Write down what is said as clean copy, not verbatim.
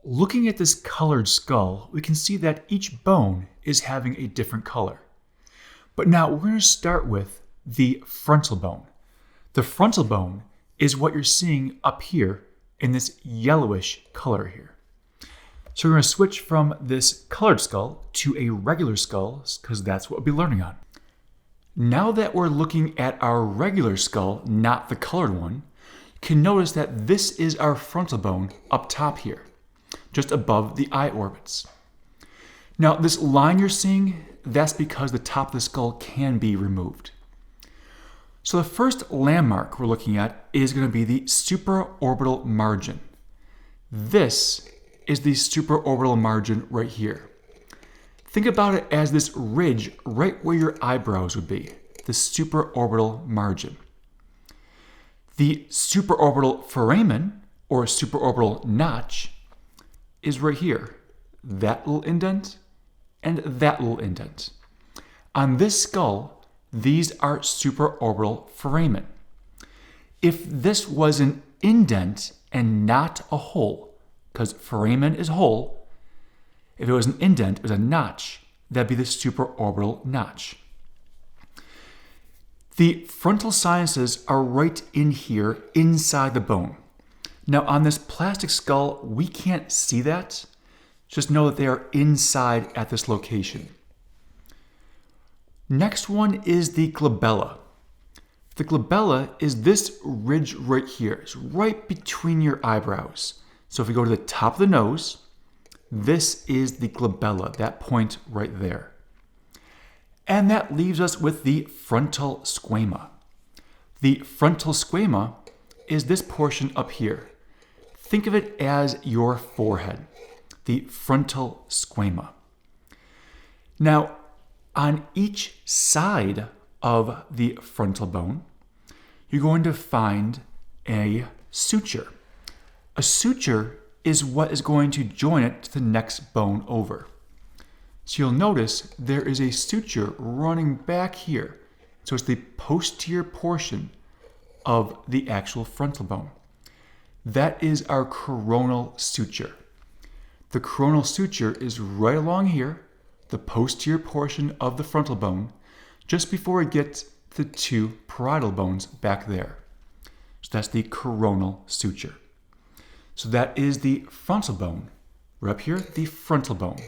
Looking at this colored skull, we can see that each bone is having a different color. But now we're going to start with the frontal bone. The frontal bone is what you're seeing up here in this yellowish color here. So we're going to switch from this colored skull to a regular skull because that's what we'll be learning on. Now that we're looking at our regular skull, not the colored one, you can notice that this is our frontal bone up top here, just above the eye orbits. Now this line you're seeing, that's because the top of the skull can be removed. So the first landmark we're looking at is going to be the supraorbital margin. This is the supraorbital margin right here. Think about it as this ridge right where your eyebrows would be, the supraorbital margin. The supraorbital foramen, or supraorbital notch, is right here, that little indent and that little indent. On this skull, these are supraorbital foramen. If this was an indent and not a hole, because foramen is hole, if it was an indent, it was a notch, that'd be the supraorbital notch. The frontal sinuses are right in here, inside the bone. Now on this plastic skull, we can't see that. Just know that they are inside at this location. Next one is the glabella. The glabella is this ridge right here. It's right between your eyebrows. So if we go to the top of the nose, this is the glabella, that point right there. And that leaves us with the frontal squama. The frontal squama is this portion up here. Think of it as your forehead, the frontal squama. Now, on each side of the frontal bone, you're going to find a suture. A suture is what is going to join it to the next bone over. So you'll notice there is a suture running back here. So it's the posterior portion of the actual frontal bone. That is our coronal suture. The coronal suture is right along here, the posterior portion of the frontal bone, just before it gets to the two parietal bones back there. So that's the coronal suture. So that is the frontal bone. We're up here, the frontal bone.